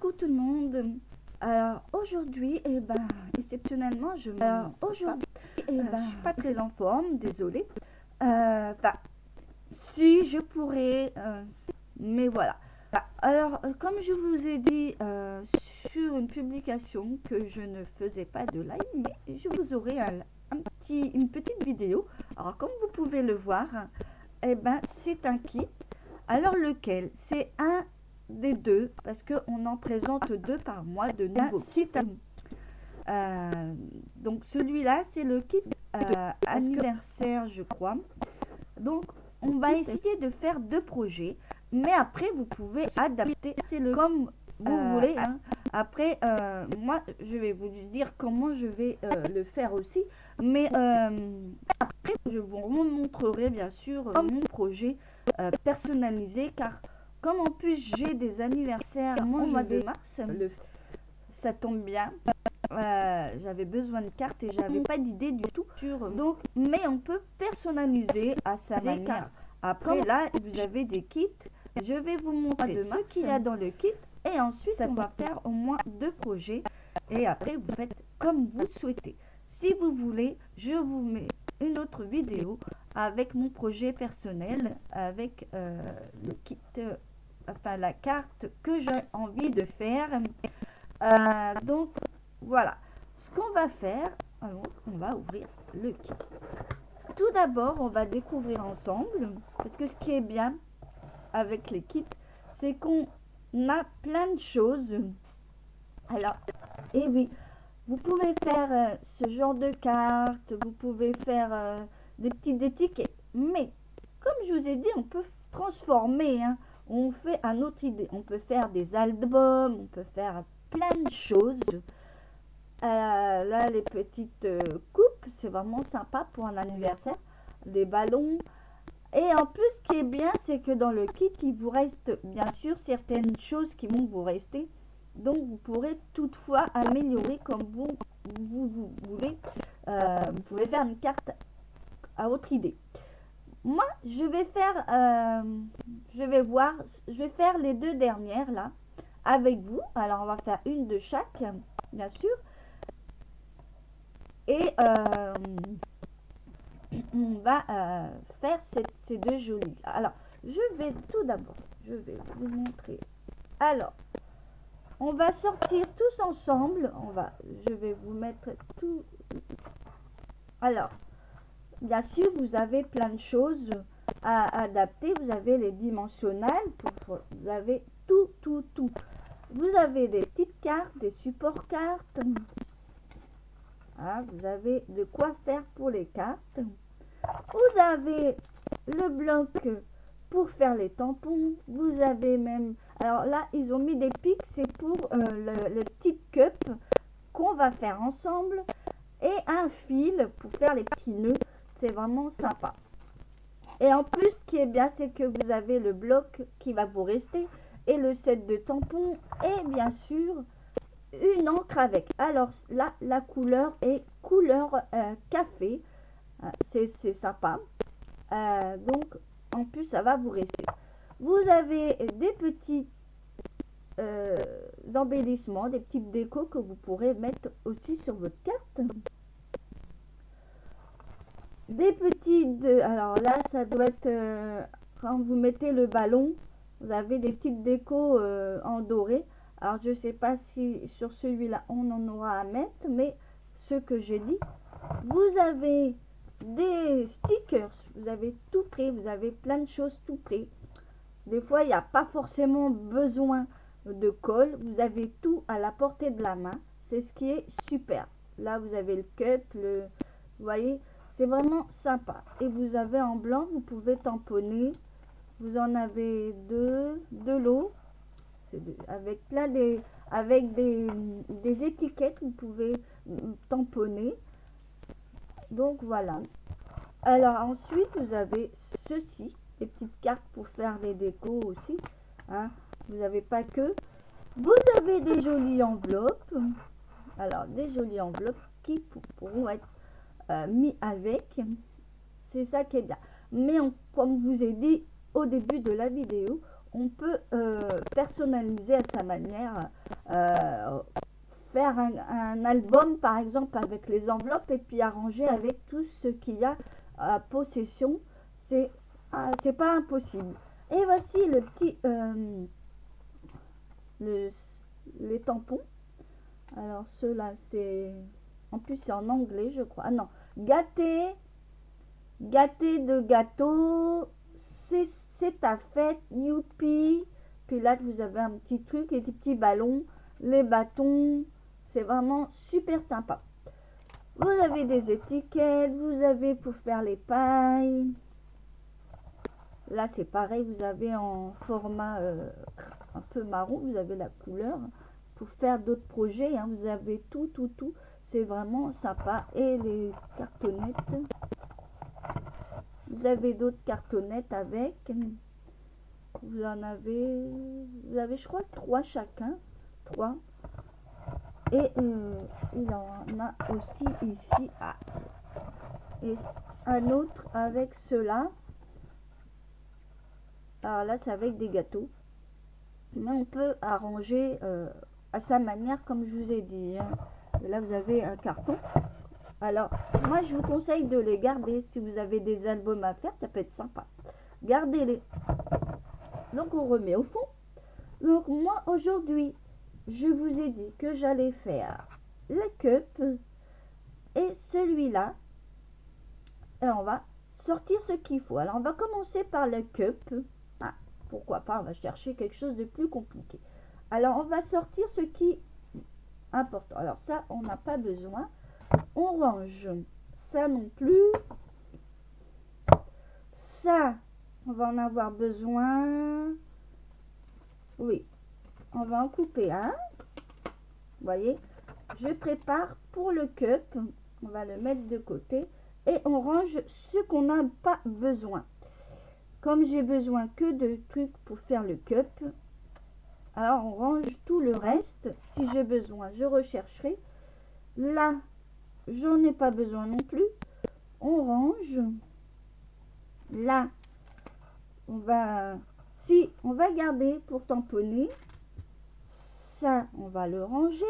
Coucou tout le monde. Alors aujourd'hui, exceptionnellement, je suis pas très en forme, désolée. Enfin, si je pourrais, mais voilà. Alors, comme je vous ai dit sur une publication que je ne faisais pas de live, mais je vous aurai une petite vidéo. Alors, comme vous pouvez le voir, c'est un kit. Alors lequel? C'est un des deux, parce qu'on en présente deux par mois de nouveaux kits. Donc celui-là, c'est le kit anniversaire, je crois. Donc on va essayer de faire deux projets, mais après vous pouvez adapter, comme vous voulez. Hein. Après, moi, je vais vous dire comment je vais le faire aussi, mais après, je vous montrerai bien sûr mon projet personnalisé, car comme en plus j'ai des anniversaires au mois de mars, ça tombe bien. J'avais besoin de cartes et j'avais pas d'idée du tout donc, mais on peut personnaliser à sa manière. Après là, vous avez des kits. Je vais vous montrer ce qu'il y a dans le kit et ensuite on va faire au moins deux projets et après vous faites comme vous souhaitez. Si vous voulez, je vous mets une autre vidéo avec mon projet personnel, avec le kit, enfin la carte que j'ai envie de faire. Donc voilà, ce qu'on va faire, alors on va ouvrir le kit. Tout d'abord, on va découvrir ensemble, parce que ce qui est bien avec les kits, c'est qu'on a plein de choses. Alors, et oui, vous pouvez faire ce genre de cartes, vous pouvez faire des petites étiquettes, mais comme je vous ai dit, on peut transformer, hein. On fait à notre idée, on peut faire des albums, on peut faire plein de choses. Là, les petites coupes, c'est vraiment sympa pour un anniversaire, des ballons. Et en plus, ce qui est bien, c'est que dans le kit, il vous reste bien sûr certaines choses qui vont vous rester. Donc, vous pourrez toutefois améliorer comme vous voulez. Vous pouvez faire une carte à votre idée. Moi, je vais faire les deux dernières là avec vous. Alors, on va faire une de chaque, bien sûr. Et on va faire ces deux jolies. Alors, je vais vous montrer. Alors, on va sortir tous ensemble. Je vais vous mettre tout. Alors, bien sûr, vous avez plein de choses à adapter. Vous avez les dimensionnels. Vous avez tout. Vous avez des petites cartes, des supports cartes. Ah, vous avez de quoi faire pour les cartes. Vous avez le bloc pour faire les tampons. Vous avez même... Alors là, ils ont mis des pics. C'est pour le petit cup qu'on va faire ensemble. Et un fil pour faire les petits nœuds. C'est vraiment sympa. Et en plus, ce qui est bien, c'est que vous avez le bloc qui va vous rester. Et le set de tampons. Et bien sûr... une encre avec. Alors là, la couleur est couleur café. C'est sympa. Donc, en plus, ça va vous rester. Vous avez des petits embellissements, des petites décos que vous pourrez mettre aussi sur votre carte. Des petites... alors là, ça doit être... quand vous mettez le ballon, vous avez des petites décos en doré. Alors, je ne sais pas si sur celui-là, on en aura à mettre, mais ce que j'ai dit, vous avez des stickers, vous avez tout prêt, vous avez plein de choses tout prêt. Des fois, il n'y a pas forcément besoin de colle, vous avez tout à la portée de la main. C'est ce qui est super. Là, vous avez le cup, vous voyez, c'est vraiment sympa. Et vous avez en blanc, vous pouvez tamponner. Vous en avez de l'eau. Avec plein des étiquettes, vous pouvez tamponner. Donc voilà. Alors ensuite, vous avez ceci, les petites cartes pour faire les décos aussi. Hein. Vous n'avez pas que. Vous avez des jolies enveloppes. Alors des jolies enveloppes qui pourront être mis avec. C'est ça qui est bien. Mais comme je vous ai dit au début de la vidéo, on peut personnaliser à sa manière, faire un album par exemple avec les enveloppes et puis arranger avec tout ce qu'il y a à possession. C'est pas impossible. Et voici le petit le, les tampons. Alors ceux-là c'est en plus c'est en anglais je crois. Ah non, gâté de gâteau, c'est ta fête, youpi. Puis là vous avez un petit truc et des petits ballons, les bâtons, c'est vraiment super sympa. Vous avez des étiquettes, vous avez pour faire les pailles. Là c'est pareil, vous avez en format un peu marron, vous avez la couleur pour faire d'autres projets, hein. Vous avez tout, c'est vraiment sympa. Et les cartonnettes, vous avez d'autres cartonnettes avec, vous avez je crois 3 chacun, 3. Et il en a aussi ici, et un autre avec cela. Alors là c'est avec des gâteaux, mais on peut arranger à sa manière comme je vous ai dit, hein. Là vous avez un carton. Alors moi je vous conseille de les garder si vous avez des albums à faire, ça peut être sympa. Gardez-les. Donc on remet au fond. Donc moi aujourd'hui je vous ai dit que j'allais faire le cup et celui-là. Alors on va sortir ce qu'il faut. Alors on va commencer par le cup. Ah, pourquoi pas, on va chercher quelque chose de plus compliqué. Alors on va sortir ce qui est important. Alors ça on n'a pas besoin. On range ça non plus. Ça on va en avoir besoin. Oui, on va en couper un. Vous voyez, je prépare pour le cup. On va le mettre de côté et on range ce qu'on n'a pas besoin. Comme j'ai besoin que de trucs pour faire le cup, alors on range tout le reste. Si j'ai besoin, je rechercherai. Là, j'en ai pas besoin non plus. On range. Là, on va garder pour tamponner. Ça, on va le ranger.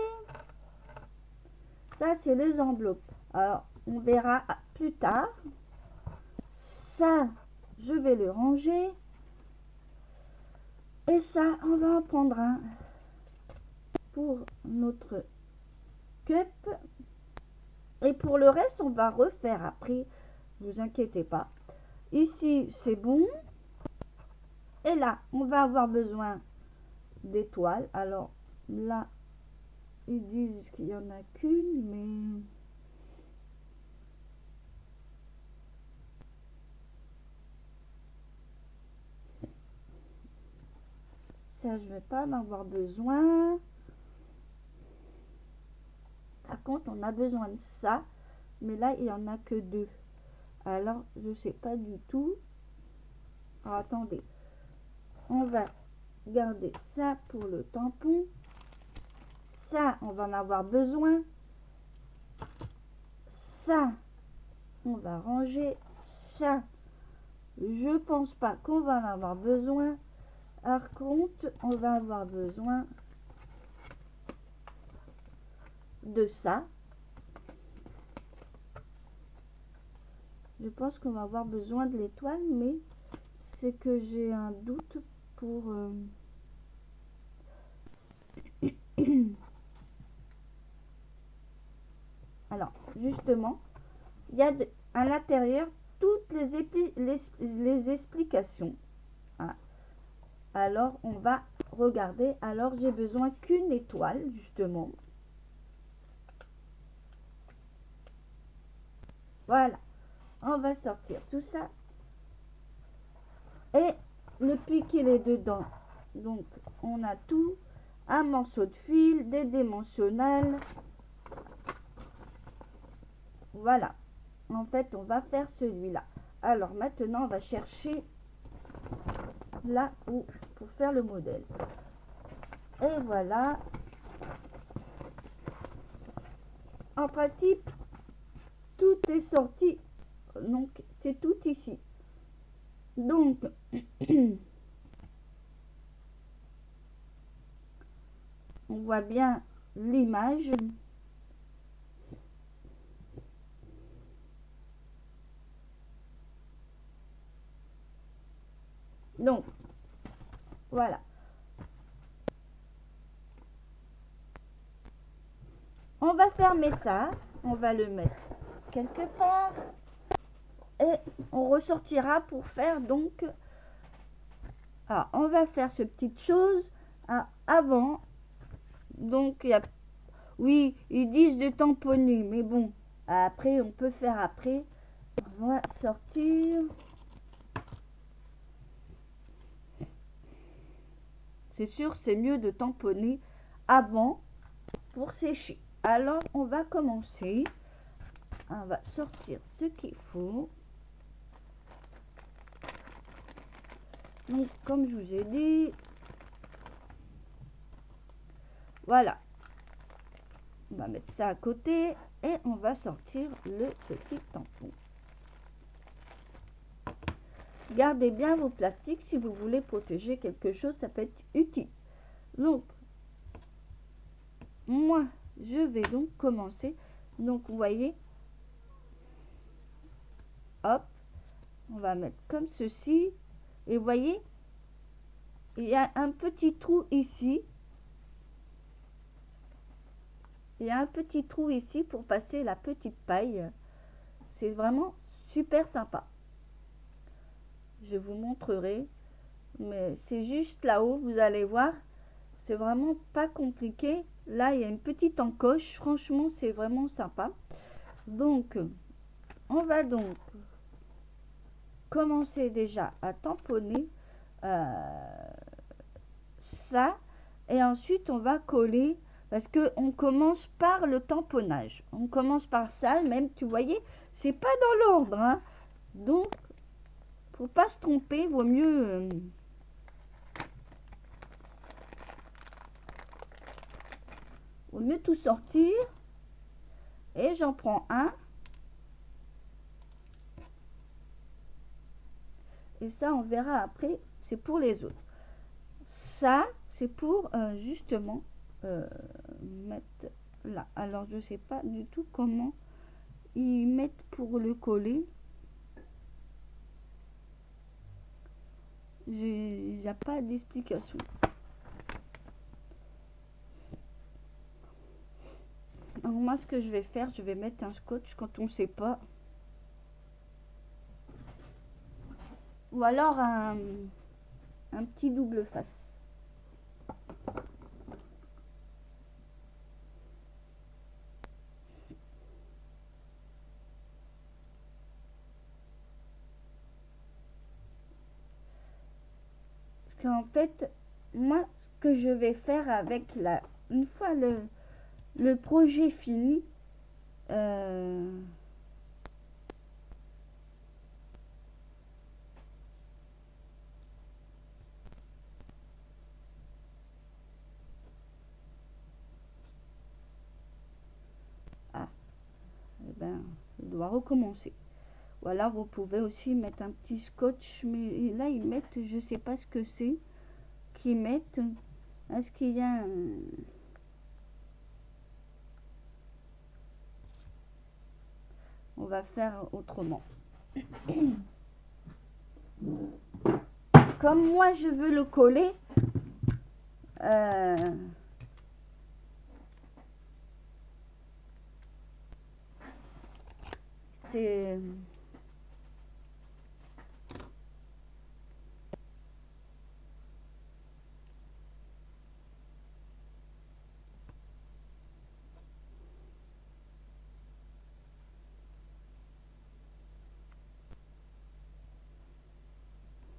Ça, c'est les enveloppes. Alors, on verra plus tard. Ça, je vais le ranger. Et ça, on va en prendre un pour notre cup. Et pour le reste, on va refaire après. Vous inquiétez pas. Ici, c'est bon. Et là, on va avoir besoin d'étoiles. Alors, là, ils disent qu'il n'y en a qu'une, mais... ça, je ne vais pas en avoir besoin. Par contre, on a besoin de ça. Mais là, il n'y en a que 2. Alors, je ne sais pas du tout. Alors, attendez. On va garder ça pour le tampon. Ça, on va en avoir besoin. Ça, on va ranger. Ça, je pense pas qu'on va en avoir besoin. Par contre, on va avoir besoin de ça. Je pense qu'on va avoir besoin de l'étoile, mais c'est que j'ai un doute pour... Alors, justement, il y a à l'intérieur toutes les explications. Hein. Alors, on va regarder. Alors, j'ai besoin qu'une étoile, justement. Voilà. On va sortir tout ça. Et le pic, il est dedans. Donc, on a tout. Un morceau de fil, des dimensionnels. Voilà. En fait, on va faire celui-là. Alors, maintenant, on va chercher là où pour faire le modèle. Et voilà. En principe, tout est sorti. Donc, c'est tout ici. Donc, On voit bien l'image. Donc, voilà. On va fermer ça. On va le mettre quelque part. Et on ressortira pour faire donc... Ah, on va faire ce petite chose avant. Donc, oui, ils disent de tamponner. Mais bon, après, on peut faire après. On va sortir. C'est sûr, c'est mieux de tamponner avant pour sécher. Alors, on va commencer. On va sortir ce qu'il faut. Donc, comme je vous ai dit, voilà. On va mettre ça à côté et on va sortir le petit tampon. Gardez bien vos plastiques si vous voulez protéger quelque chose, ça peut être utile. Donc, moi, je vais donc commencer. Donc, vous voyez, hop, on va mettre comme ceci. Et vous voyez, il y a un petit trou ici. Il y a un petit trou ici pour passer la petite paille. C'est vraiment super sympa. Je vous montrerai. Mais c'est juste là-haut, vous allez voir. C'est vraiment pas compliqué. Là, il y a une petite encoche. Franchement, c'est vraiment sympa. Donc, on va donc commencer déjà à tamponner ça. Et ensuite, on va coller. Parce qu'on commence par le tamponnage. On commence par ça. Même, tu voyais, c'est pas dans l'ordre. Hein. Donc, pour pas se tromper, vaut mieux... tout sortir. Et j'en prends un. Et ça, on verra après. C'est pour les autres. Ça, c'est pour justement mettre là. Alors, je sais pas du tout comment ils mettent pour le coller. Il n'y a pas d'explication. Alors moi, ce que je vais faire, je vais mettre un scotch quand on ne sait pas. Ou alors un petit double face. Parce qu'en fait, moi, ce que je vais faire avec une fois le projet fini, eh ben, je dois recommencer. Ou alors vous pouvez aussi mettre un petit scotch, mais là ils mettent, je sais pas ce que c'est, qu'ils mettent. Est-ce qu'il y a un... On va faire autrement. Comme moi je veux le coller, c'est...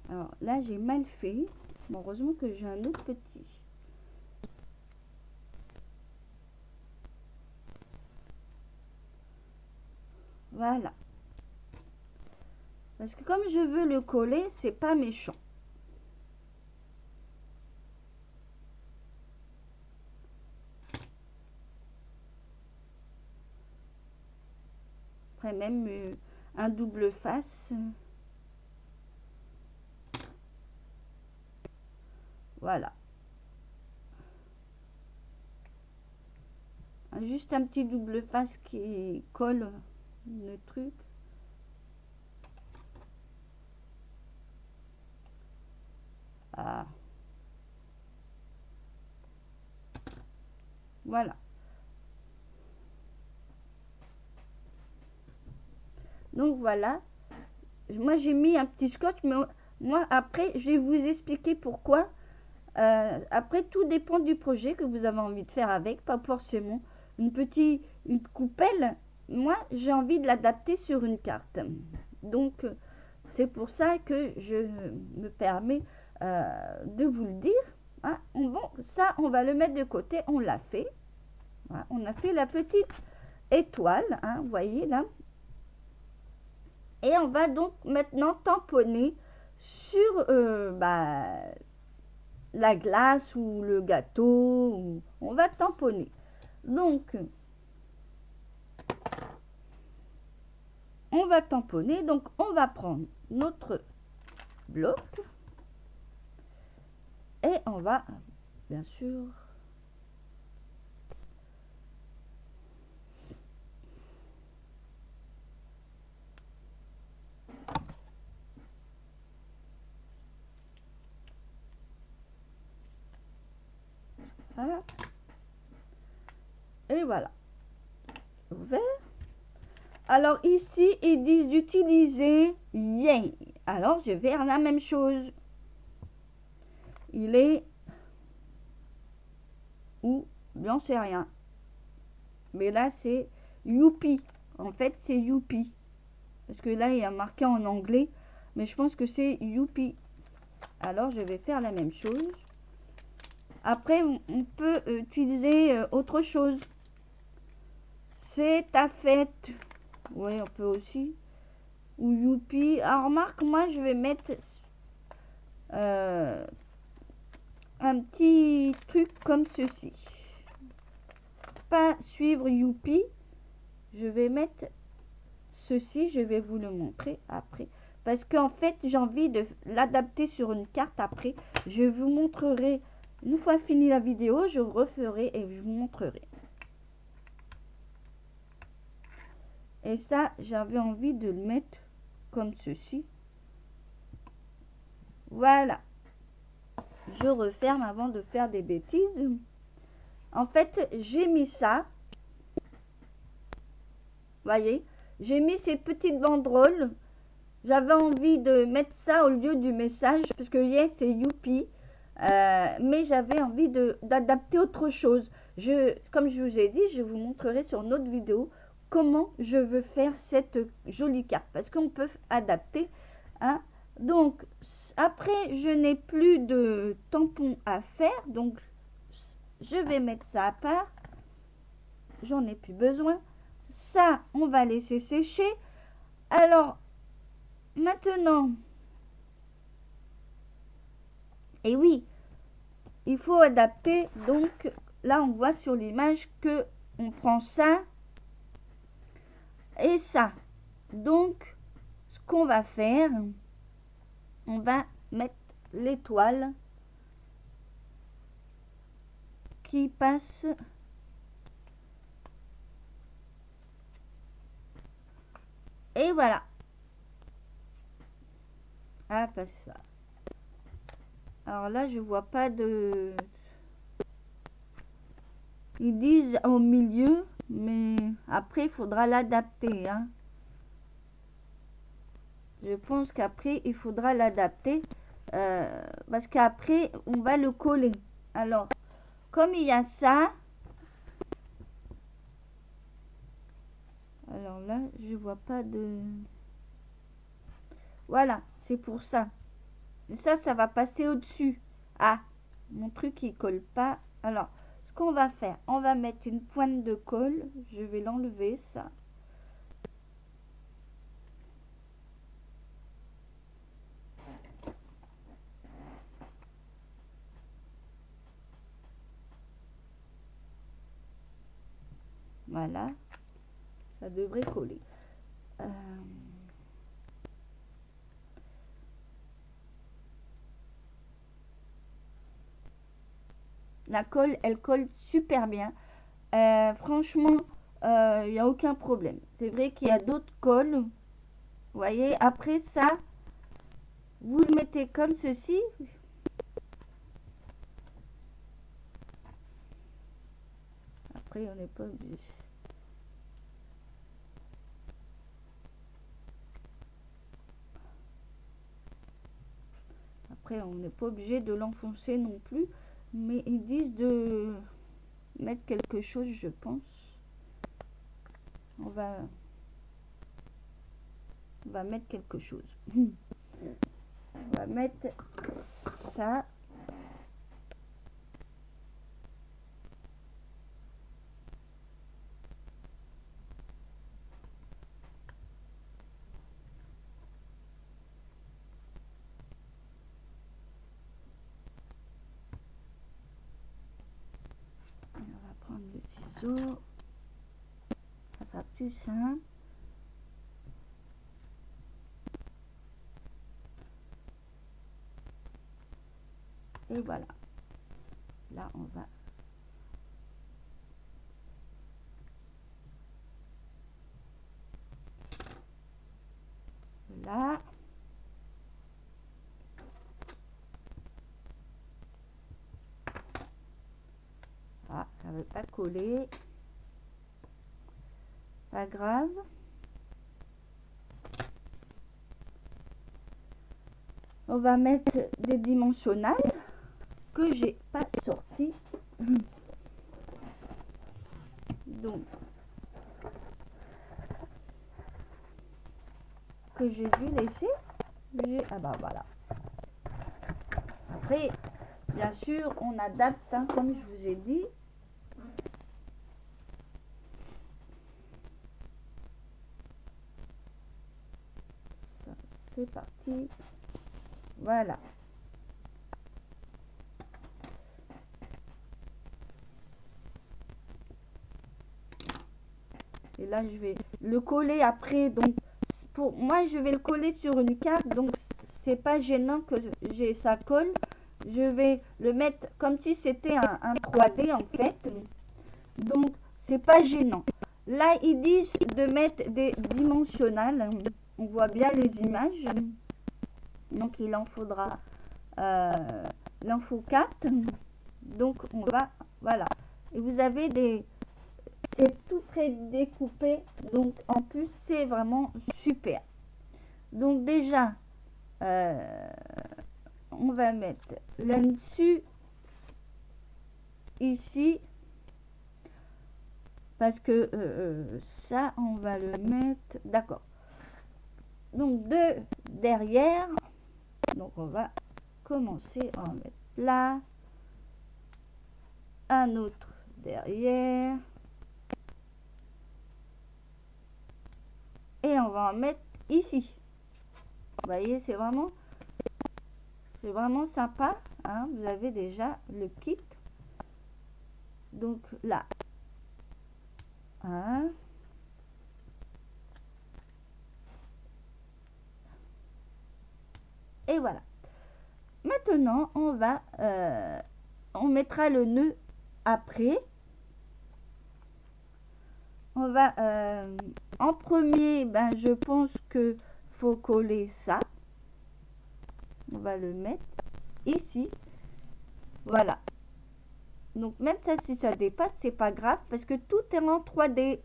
Alors là j'ai mal fait. Bon, heureusement que j'ai un autre petit. Voilà. Parce que comme je veux le coller, c'est pas méchant. Après même un double face. Voilà. juste un petit double face qui colle le truc. Ah. Voilà. Donc voilà. Moi j'ai mis un petit scotch, mais moi après je vais vous expliquer pourquoi. Après tout dépend du projet que vous avez envie de faire avec, pas forcément une coupelle. Moi j'ai envie de l'adapter sur une carte. Donc c'est pour ça que je me permets de vous le dire. Hein. Bon, ça on va le mettre de côté, on l'a fait. Voilà, on a fait la petite étoile, hein, vous voyez là. Et on va donc maintenant tamponner sur la glace ou le gâteau. On va tamponner. Donc, on va tamponner. Donc, on va prendre notre bloc. Et on va, bien sûr, voilà. Et voilà. Ouvert. Alors ici, ils disent d'utiliser yay. Alors, je vais faire la même chose. Il est ou j'en sais rien. Mais là, c'est youpi. En fait, c'est youpi. Parce que là, il y a marqué en anglais. Mais je pense que c'est youpi. Alors, je vais faire la même chose. Après, on peut utiliser autre chose. C'est ta fête. Oui, on peut aussi. Ou youpi. Alors, remarque, moi, je vais mettre un petit truc comme ceci. Pas suivre youpi. Je vais mettre ceci. Je vais vous le montrer après. Parce qu'en fait, j'ai envie de l'adapter sur une carte après. Je vous montrerai. Une fois fini la vidéo, je referai et je vous montrerai. Et ça, j'avais envie de le mettre comme ceci. Voilà. Je referme avant de faire des bêtises. En fait, j'ai mis ça. Voyez, j'ai mis ces petites banderoles. J'avais envie de mettre ça au lieu du message parce que yes, c'est youpi. Mais j'avais envie d'adapter autre chose. Comme je vous ai dit, je vous montrerai sur une autre vidéo comment je veux faire cette jolie carte. Parce qu'on peut adapter. Hein. Donc, après, je n'ai plus de tampons à faire. Donc, je vais mettre ça à part. J'en ai plus besoin. Ça, on va laisser sécher. Alors, maintenant, et oui, il faut adapter. Donc, là, on voit sur l'image que on prend ça et ça. Donc, ce qu'on va faire, on va mettre l'étoile qui passe et voilà. Ah, pas ça. Alors là, je vois pas de... Ils disent au milieu, mais après, il faudra l'adapter. Hein. Je pense qu'après, il faudra l'adapter. Parce qu'après, on va le coller. Alors, comme il y a ça... Alors là, je vois pas de... Voilà, c'est pour ça. Et ça va passer au-dessus. Ah, mon truc, il colle pas. Alors, ce qu'on va faire, on va mettre une pointe de colle. Je vais l'enlever, ça. Voilà. Ça devrait coller. La colle, elle colle super bien. Franchement, il n'y a aucun problème. C'est vrai qu'il y a d'autres cols. Vous voyez, après ça, vous le mettez comme ceci. Après, on n'est pas obligé. Après, on n'est pas obligé de l'enfoncer non plus. Mais ils disent de mettre quelque chose, je pense. On va mettre quelque chose. On va mettre ça. Et on va prendre le ciseau. Ça sera plus simple. Et voilà. Là, on va là. Ah, ça ne veut pas coller. Pas grave. On va mettre des dimensionnels que j'ai pas sorti. Donc, que j'ai dû laisser. Ah bah voilà. Après, bien sûr, on adapte, hein, comme je vous ai dit. C'est parti. Voilà. Et là, je vais le coller après. Donc, pour moi, je vais le coller sur une carte. Donc, c'est pas gênant que j'ai ça colle. Je vais le mettre comme si c'était un 3D en fait. Donc, c'est pas gênant. Là, ils disent de mettre des dimensionnels. On voit bien les images. Donc, il en faudra. Il en faut 4. Donc, on va. Voilà. Et vous avez des. C'est tout près découpé. Donc, en plus, c'est vraiment super. Donc, déjà, on va mettre là-dessus. Ici. Parce que ça, on va le mettre. D'accord. Donc, de derrière. Donc, on va commencer à en mettre là. Un autre derrière. Et on va en mettre ici. Vous voyez, c'est vraiment sympa. Hein, vous avez déjà le kit. Donc, là. Hein. Et voilà. Maintenant, on mettra le nœud après. On va, en premier, ben, je pense que faut coller ça. On va le mettre ici. Voilà. Donc, même ça, si ça dépasse, c'est pas grave parce que tout est en 3D.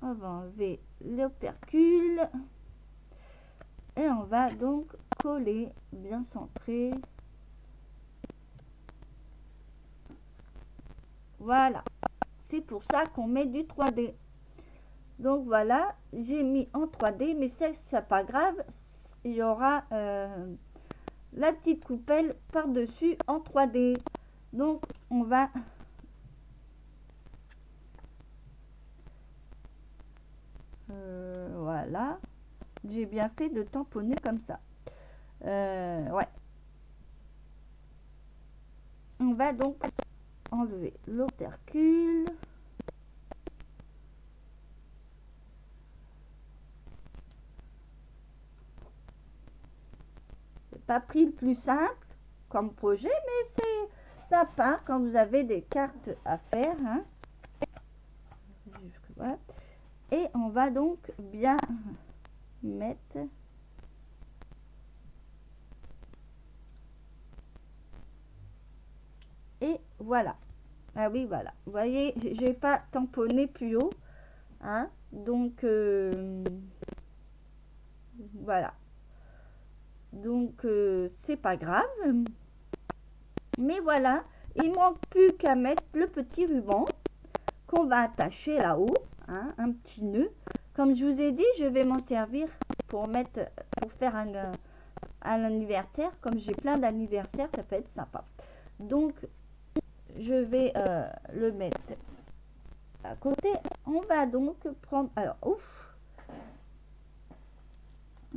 On va enlever l'opercule. Et on va donc coller bien centré. Voilà. C'est pour ça qu'on met du 3D. Donc voilà, j'ai mis en 3D, mais c'est pas grave. Il y aura la petite coupelle par-dessus en 3D. Donc on va... voilà. J'ai bien fait de tamponner comme ça. Ouais. On va donc enlever l'opercule. pas pris le plus simple comme projet, mais c'est sympa quand vous avez des cartes à faire, hein. Voilà. Et on va donc bien mettre et voilà. Ah oui, voilà. Vous voyez, j'ai pas tamponné plus haut, hein. Donc voilà. Donc c'est pas grave. Mais voilà, il manque plus qu'à mettre le petit ruban qu'on va attacher là-haut, hein, un petit nœud. Comme je vous ai dit, je vais m'en servir pour faire un anniversaire. Comme j'ai plein d'anniversaires, ça peut être sympa. Donc, je vais le mettre à côté. On va donc prendre, alors,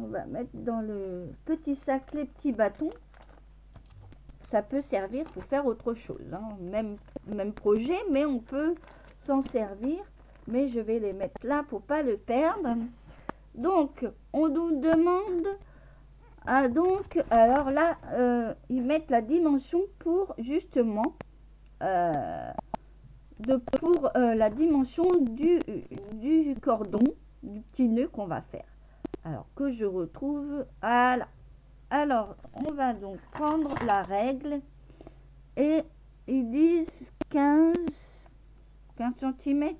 on va mettre dans le petit sac les petits bâtons. Ça peut servir pour faire autre chose, hein. Même projet, mais on peut s'en servir. Mais je vais les mettre là pour pas le perdre. Donc, on nous demande, alors là, ils mettent la dimension pour justement, la dimension du cordon, du petit nœud qu'on va faire. Alors, que je retrouve, voilà. Alors, on va donc prendre la règle et ils disent 15 cm.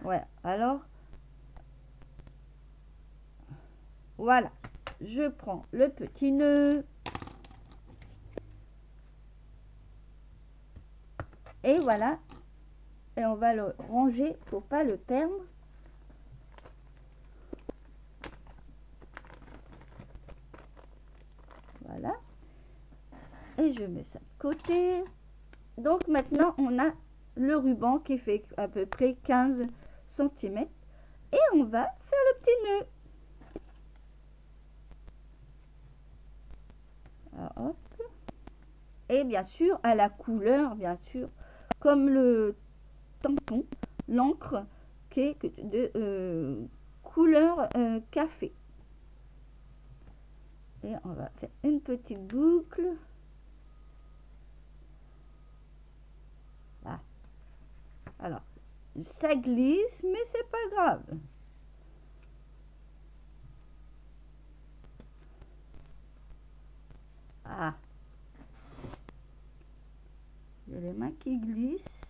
Ouais, alors, voilà. Je prends le petit nœud et voilà. Et on va le ranger pour pas le perdre. Voilà. Et je mets ça de côté. Donc maintenant, on a le ruban qui fait à peu près 15 cm. Et on va faire le petit nœud. Alors, hop. Et bien sûr, à la couleur, bien sûr, comme le tampon, l'encre qui est de couleur café. Et on va faire une petite boucle. Là. Alors, ça glisse, mais c'est pas grave. Ah. J'ai les mains qui glissent.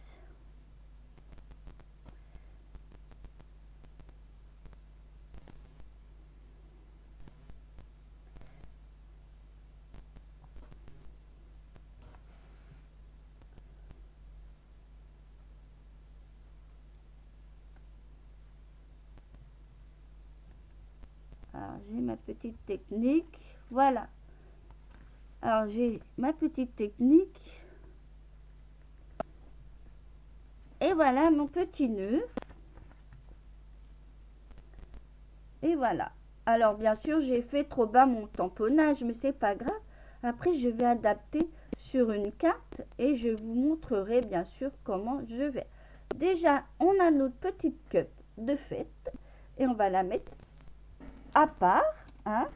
Alors, j'ai ma petite technique. Voilà. Alors, j'ai ma petite technique. Et voilà mon petit nœud. Et voilà. Alors, bien sûr, j'ai fait trop bas mon tamponnage, mais c'est pas grave. Après, je vais adapter sur une carte et je vous montrerai bien sûr comment je vais. Déjà, on a notre petite cup de fête et on va la mettre à part, hein.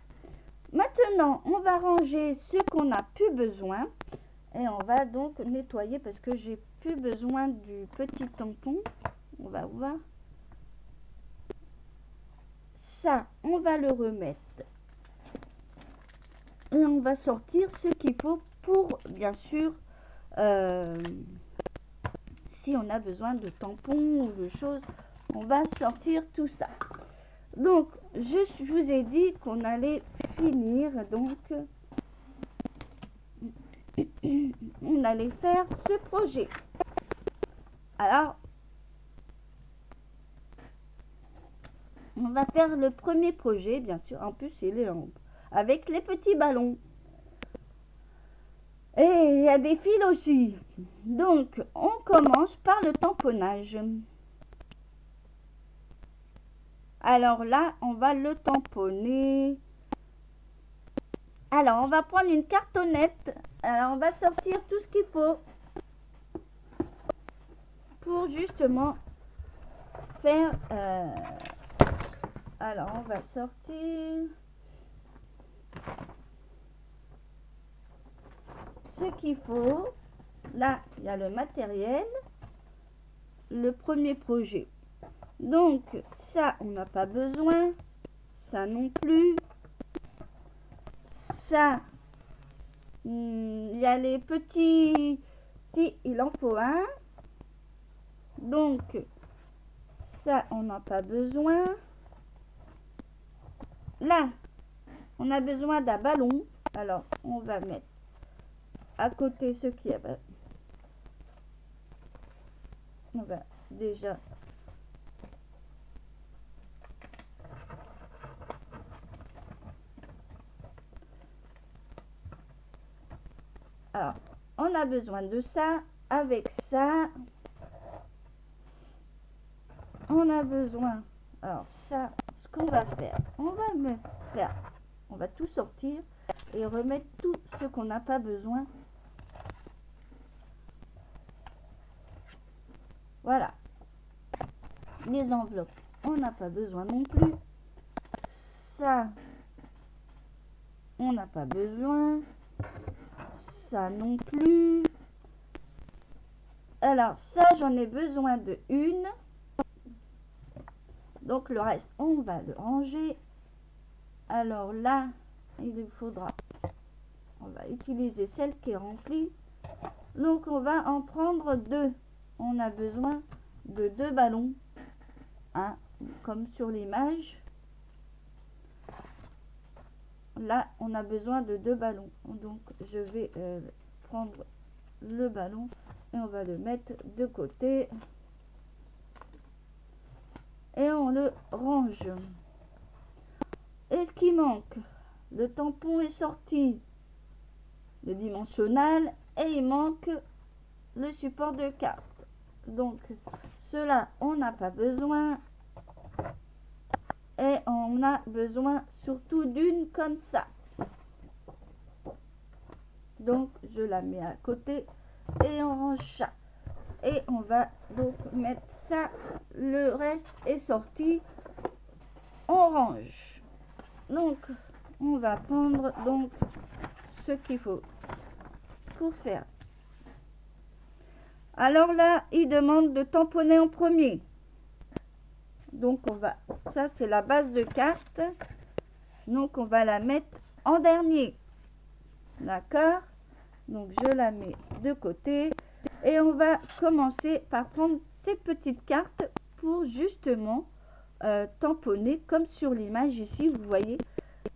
Maintenant, on va ranger ce qu'on n'a plus besoin et on va donc nettoyer parce que j'ai plus besoin du petit tampon. On va voir. Ça, on va le remettre et on va sortir ce qu'il faut pour, bien sûr, si on a besoin de tampons ou de choses, on va sortir tout ça. Donc, je vous ai dit qu'on allait finir, donc, on allait faire ce projet. Alors, on va faire le premier projet, bien sûr. En plus, il est avec les petits ballons. Et il y a des fils aussi. Donc, on commence par le tamponnage. Alors là, on va le tamponner. Alors, on va prendre une cartonnette. Alors, on va sortir tout ce qu'il faut pour justement faire... alors, on va sortir... ce qu'il faut, là, il y a le matériel, le premier projet. Donc, ça, on n'a pas besoin. Ça non plus. Ça, il y a les petits... Si, il en faut un. Donc, ça, on n'a pas besoin. Là, on a besoin d'un ballon. Alors, on va mettre à côté ce qui est... On va déjà... Alors, on a besoin de ça. Avec ça, on a besoin... Alors, ça, ce qu'on va faire, on va tout sortir et remettre tout ce qu'on n'a pas besoin. Voilà. Les enveloppes, on n'a pas besoin non plus. Ça, on n'a pas besoin. Ça non plus. Alors, ça, j'en ai besoin de une. Donc, le reste, on va le ranger. Alors là, il faudra... On va utiliser celle qui est remplie. Donc, on va en prendre deux. On a besoin de deux ballons. Hein, comme sur l'image. Là, on a besoin de deux ballons. Donc, je vais prendre le ballon et on va le mettre de côté. Et on le range. Et ce qui manque, le tampon est sorti, le dimensionnel, et il manque le support de carte. Donc, cela, on n'a pas besoin. Et on a besoin surtout d'une comme ça. Donc, je la mets à côté et on range ça. Et on va donc mettre ça. Le reste est sorti. On range. Donc, on va prendre donc ce qu'il faut pour faire. Alors là, il demande de tamponner en premier. Donc, on va... Ça, c'est la base de carte. Donc, on va la mettre en dernier. D'accord? Donc, je la mets de côté. Et on va commencer par prendre cette petite carte pour justement tamponner. Comme sur l'image ici, vous voyez,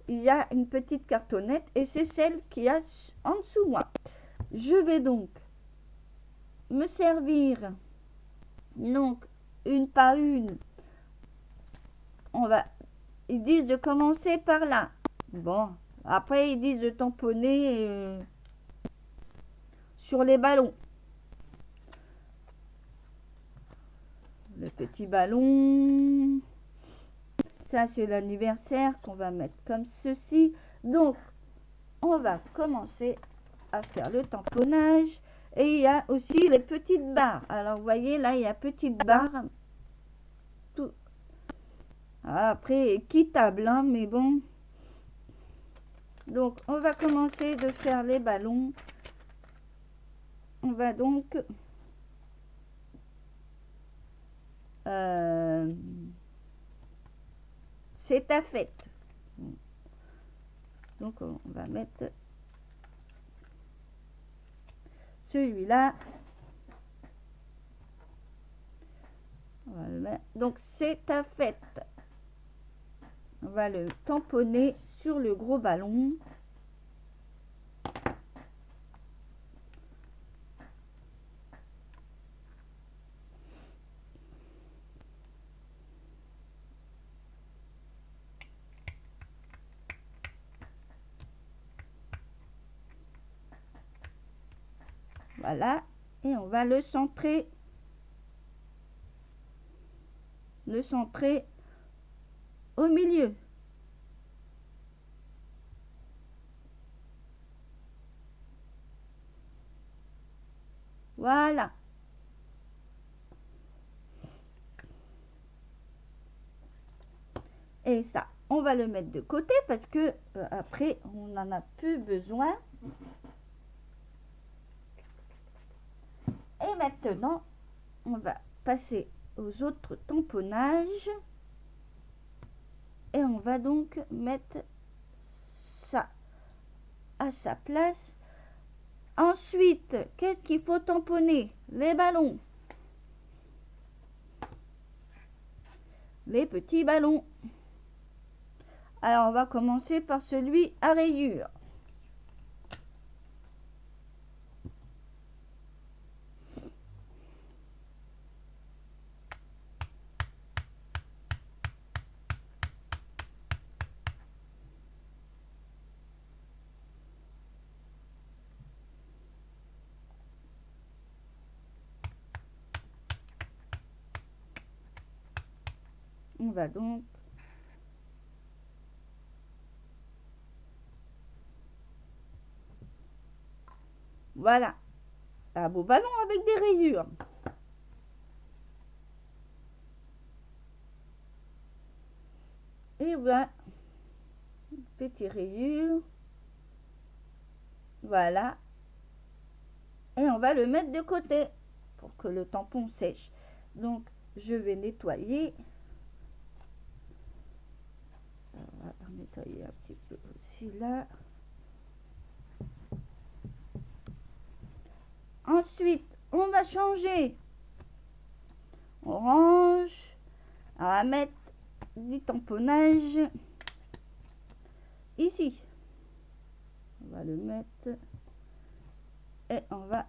il y a une petite cartonnette. Et c'est celle qui a en dessous moi. Je vais donc me servir donc une par une. Ils disent de commencer par là. Bon, après ils disent de tamponner sur les ballons. Le petit ballon. Ça c'est l'anniversaire qu'on va mettre comme ceci. Donc, on va commencer à faire le tamponnage. Et il y a aussi les petites barres. Alors, vous voyez, là, il y a petites barres. Tout. Après, quittable, hein, mais bon. Donc, on va commencer de faire les ballons. On va donc... c'est ta fête. Donc, on va mettre celui-là. On va le mettre. Donc, c'est ta fête. On va le tamponner sur le gros ballon. Voilà. Et on va le centrer. Le centrer au milieu. Voilà. Et ça, on va le mettre de côté parce que après, on n'en a plus besoin. Et maintenant, on va passer aux autres tamponnages. Et on va donc mettre ça à sa place. Ensuite, qu'est-ce qu'il faut tamponner? Les ballons. Les petits ballons. Alors, on va commencer par celui à rayures. On va donc voilà, un beau ballon avec des rayures. Et voilà, petite rayure. Voilà. Et on va le mettre de côté pour que le tampon sèche. Donc, je vais nettoyer. On va nettoyer un petit peu aussi là. Ensuite, on va changer. Orange. On va mettre du tamponnage ici. On va le mettre et on va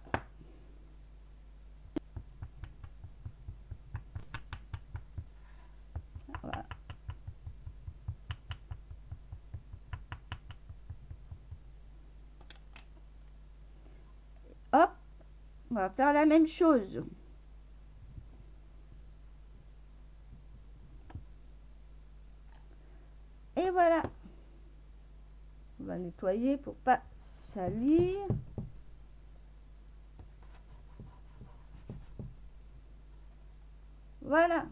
voilà. Hop, on va faire la même chose. Et voilà. On va nettoyer pour pas salir. Voilà.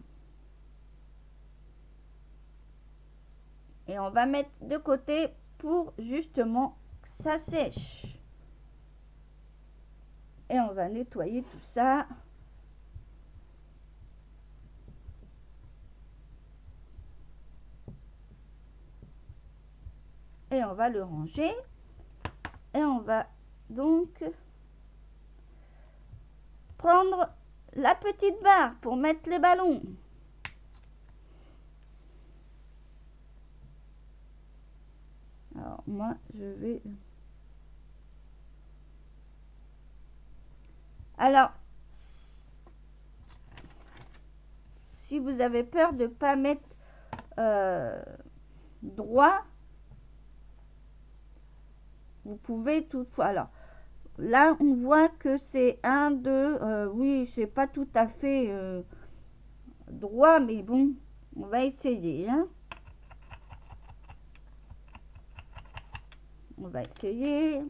Et on va mettre de côté pour justement que ça sèche. Et on va nettoyer tout ça. Et on va le ranger. Et on va donc prendre la petite barre pour mettre les ballons. Alors moi je vais... Alors, si vous avez peur de ne pas mettre droit, vous pouvez toutefois... Alors, là, on voit que c'est 1, 2... oui, c'est pas tout à fait droit, mais bon, on va essayer. Hein. On va essayer.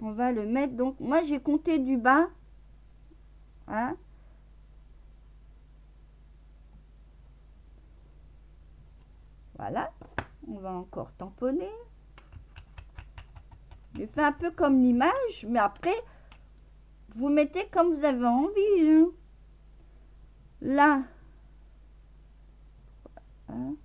On va le mettre. Donc, moi, j'ai compté du bas. Hein. Voilà. On va encore tamponner. Je fais un peu comme l'image, mais après, vous mettez comme vous avez envie. Hein. Là. Hein.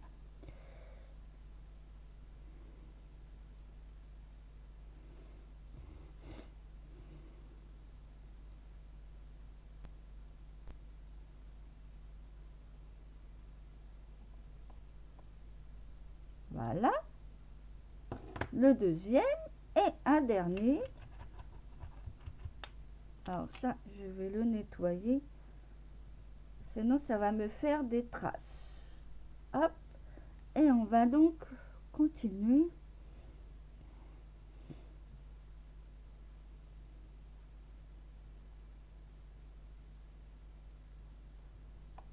Voilà. Le deuxième et un dernier. Alors ça, je vais le nettoyer. Sinon, ça va me faire des traces. Hop. Et on va donc continuer.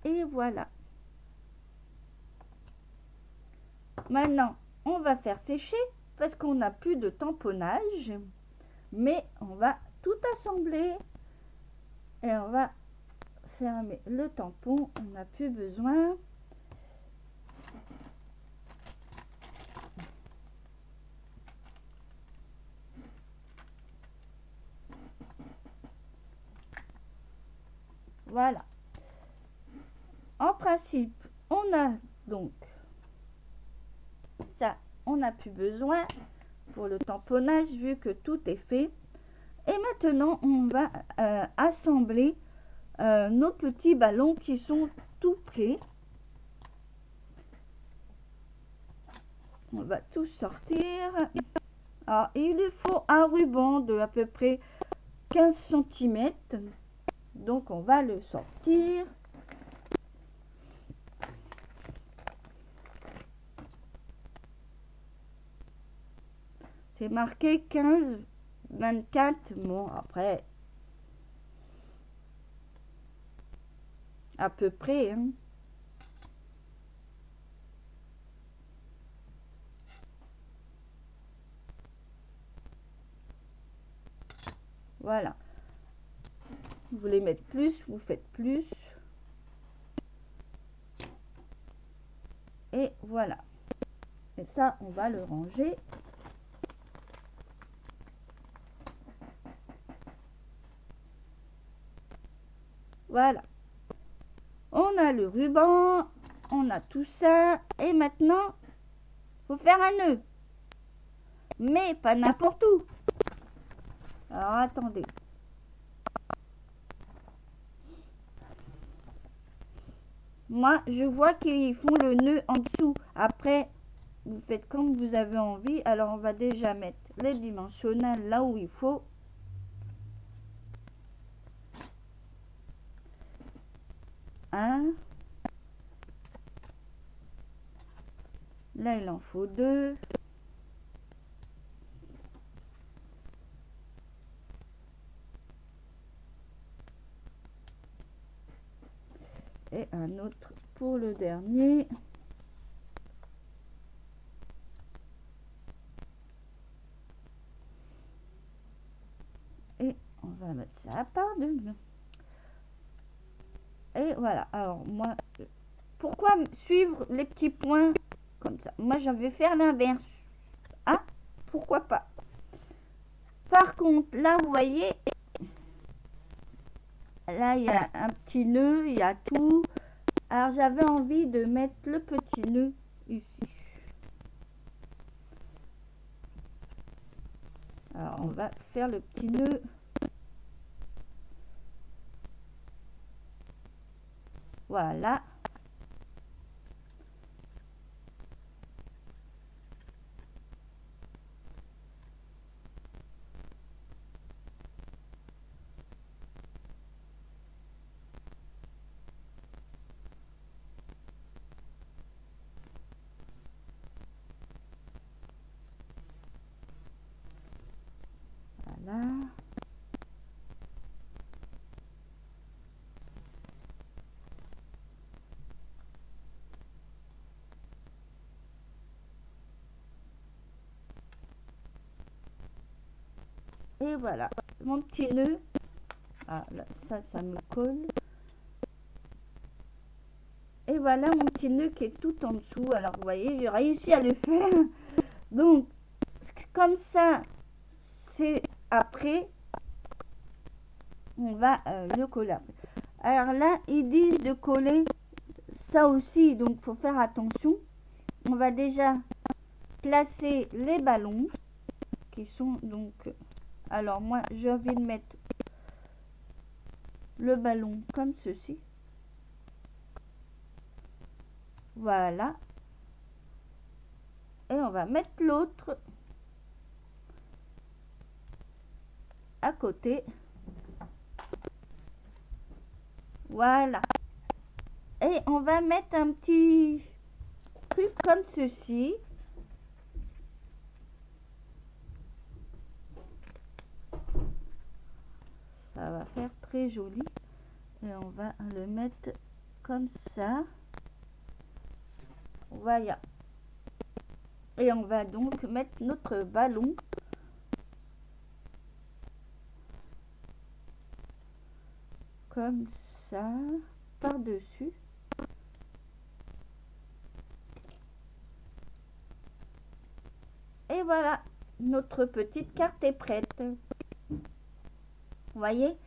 Et voilà. Maintenant, on va faire sécher parce qu'on n'a plus de tamponnage. Mais on va tout assembler. Et on va fermer le tampon. On n'a plus besoin. Voilà. En principe, on a donc ça, on n'a plus besoin pour le tamponnage vu que tout est fait. Et maintenant, on va assembler nos petits ballons qui sont tout prêts. On va tout sortir. Alors, il lui faut un ruban de à peu près 15 cm. Donc, on va le sortir. C'est marqué 15, 24. Bon, après, à peu près, hein. Voilà. Vous voulez mettre plus, vous faites plus. Et voilà. Et ça, on va le ranger. Voilà. On a le ruban, on a tout ça. Et maintenant, faut faire un nœud. Mais pas n'importe où. Alors, attendez. Moi, je vois qu'ils font le nœud en dessous. Après, vous faites comme vous avez envie. Alors, on va déjà mettre les dimensionnels là où il faut. Un. Là, il en faut 2. Et un autre pour le dernier. Et on va mettre ça à part de nous. Et voilà. Alors, moi, pourquoi suivre les petits points comme ça? Moi, je vais faire l'inverse. Ah, pourquoi pas? Par contre, là, vous voyez, là, il y a un petit nœud, il y a tout. Alors, j'avais envie de mettre le petit nœud ici. Alors, on va faire le petit nœud. Voilà. Voilà. Et voilà, mon petit nœud. Ah, là, ça me colle. Et voilà mon petit nœud qui est tout en dessous. Alors, vous voyez, j'ai réussi à le faire. Donc, comme ça, c'est après, on va le coller. Alors là, ils disent de coller ça aussi, donc faut faire attention. On va déjà placer les ballons qui sont donc... Alors moi, j'ai envie de mettre le ballon comme ceci. Voilà. Et on va mettre l'autre à côté. Voilà. Et on va mettre un petit truc comme ceci. Ça va faire très joli. Et on va le mettre comme ça. Voilà. Et on va donc mettre notre ballon comme ça par-dessus. Et voilà, notre petite carte est prête. Vous voyez?